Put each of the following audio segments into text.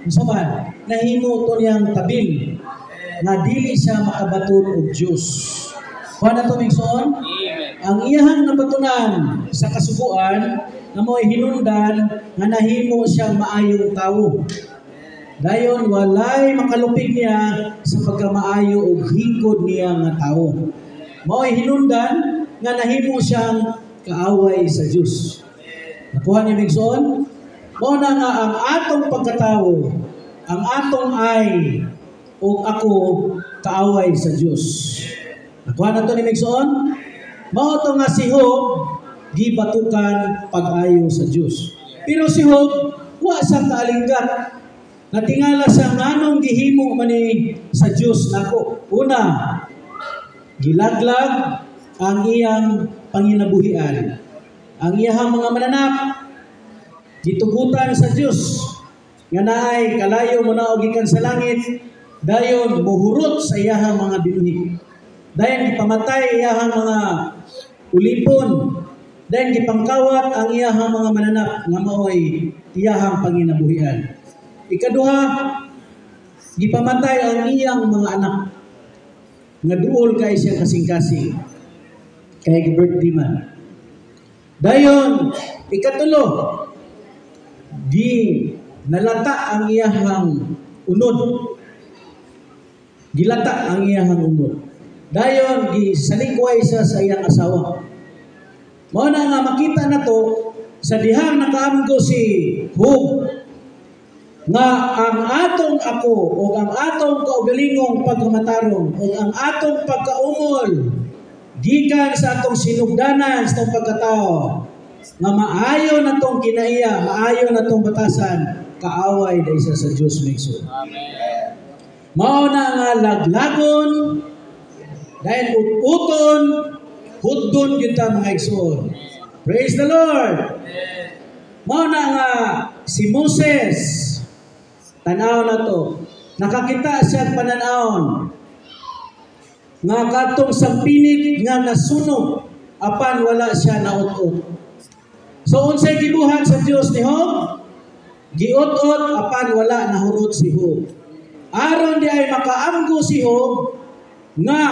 Saman, nahimo to niyang tabil nga dili siya makabaton og Dios. Kuha na to migsoon? Ang iyahang nabatunan sa kasuguan na mo'y hinungdan nga nahimo siyang maayong tawo. Dayon walay makalupig niya sa pagkamaayo og hingkod niya nga tawo. Mo'y hinungdan nga nahimo siyang kaaway sa Dios. Nakuha ni migsoon? Mao na nga ang atong pagkatawo, ang atong ay o ako kaaway sa Dios. Nakuha na to ni migsoon? Mao to nga si Job gibatukan pag-ayo sa Dios. Pero si Job wa sa kaalinggat. Natingala sa nganong gihimo man ni sa Dios nako. Una, gilaglag ang iyang panginabuhian. Ang iyang mga mananap gitugutan sa Dios nga naay kalayo mo na og gikan sa langit, dayon muhurot sa iyang mga binuhi. Dayon gipamatay iyang mga ulipon. Dayon gipangkawat ang iyang mga mananap nga maoy iyang panginabuhian. Ikaduha, gipamatay ang iyang mga anak nga duol kay siya kasing-kasing kay birthday man. Dayon ikatulo, nalata ang iyahang unod. Gilata ang iyahang unod. Dayon gisalikway siya sa iyang asawa. Mao na nga makita na to sa dihang nakaamgo si Job nga ang atong ako o ang atong kaugalingong pagkamatarong o ang atong pagkaumol gikan sa atong sinugdanan sa atong pagkatao nga maayo na tong kinaiya, maayo na tong batasan, kaaway da isa sa Diyos migsoon. Amen. Mao na nga laglagon, dahil uton, hudgon kita mga igsoon. Praise the Lord! Mao na nga si Moses, tanaw na to, nakakita siya pananawon, nga katong sampinit nga nasunog, apan wala siya naut-ut. So unsay gibuhat sa Dios ni Job? Giot-ot apan wala nahurot si Job. Aron di ay makaamgo si Job nga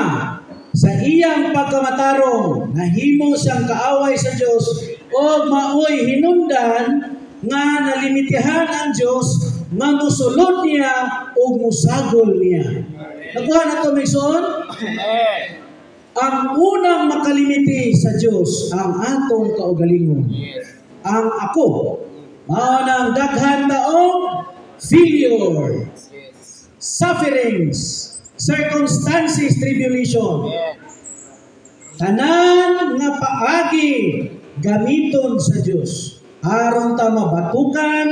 sa iyang pagkamatarong nahimo siyang kaaway sa Dios o maoy hinungdan nga nalimitihan ang Dios nga musulod niya o musagol niya. Nakuha na to migsoon? Ang unang makalimiti sa Dios ang atong kaugalingon. Ang ako, mao nang daghan taong failure, sufferings, circumstances, tribulation. Tanan nga paagi gamiton sa Dios aron ta mabatukan,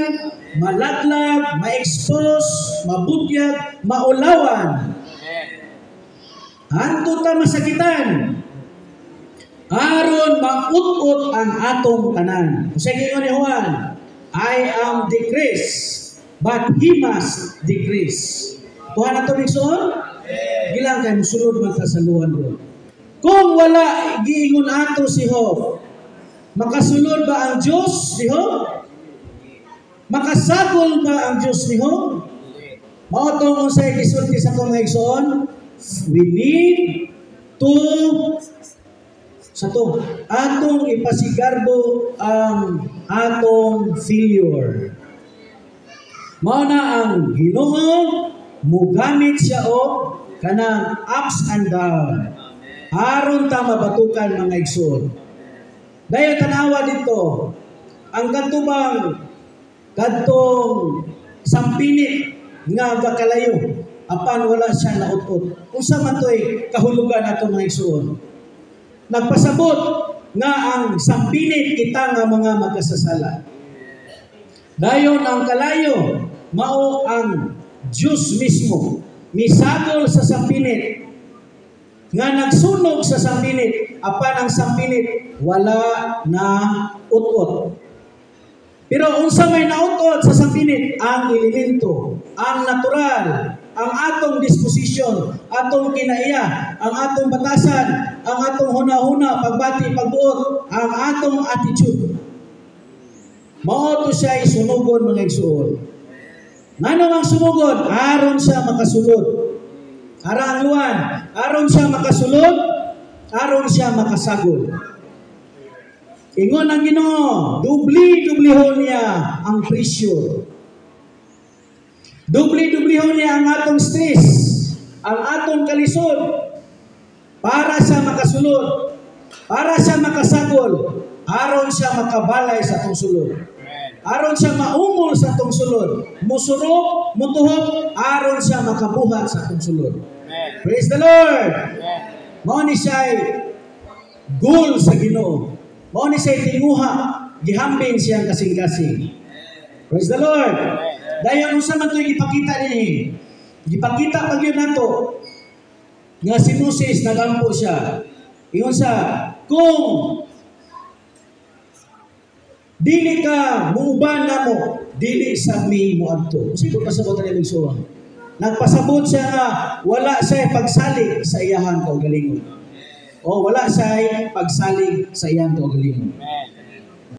malaglag, ma-expose, mabutyag, maulawan. Hanto ta masakitan aron maut-ut ang atong tanan. Sige ni Juan, I am decreased, but he must decrease. Tuhan na ito migsoon? Gilang kayo musulod man sa saluhan ron. Kung wala giingon ato si Job, makasulod ba ang Diyos ni Job? Makasagol ba ang Diyos ni Job? Maotong kung sa'y gisulti sa kong migsoon, we need to atong ipasigarbo ang atong failure. Mao na ang Ginoo mugamit siya o kanang ups and down. Aron ta mabatukan mga igsoon. Dayon tanawa dito ang katubang kadtong sampinit nga gakalayo apan wala siya naut-ut. Unsa man toy kahulugan nato mga igsoon? Nagpasabot nga ang sampinit kita nga mga magkasasala. Dayon ang kalayo mao ang Diyos mismo misagol sa sampinit nga nagsunog sa sampinit apan ang sampinit wala na ut-ut. Pero unsa may naut-ut sa sampinit? Ang elemento, ang natural, ang atong disposisyon, atong kinaiya, ang atong batasan, ang atong huna-huna, pagbati, pagbuot, ang atong attitude. Mao to siya isunugon mga igsoon. Ngano ang sumugod? Aron siya makasulod. Ara ang luwan. Aron siya makasulod, aron siya makasagol. Ingon ang Ginoo, dubli-dublihon niya ang presyo. Dubli-dublihon niya ang atong stress, ang atong kalisod, para sa makasulod, para sa makasagol, aron siya makabalay sa atong sulod. Aron siya maumol sa atong sulod. Musurok, mutuhok, aron siya makabuhat sa atong sulod. Praise the Lord! Mao ni siya'y goal sa Ginoo. Mao ni siya'y tinguha, gihambing siyang kasing-kasing. Praise the Lord! Dayon unsa man to'y ipakita niya. Gipakita pag yun nato nga si Moses nagampo siya. Ingon sa kung dili ka muuban namo, dili sa mi muadto. Kasi kung pasabot na nagsuwa. Nagpasabot siya nga wala siya pagsalig sa iyahang kaugalingon. O wala siya pagsalig sa iyang kaugalingon.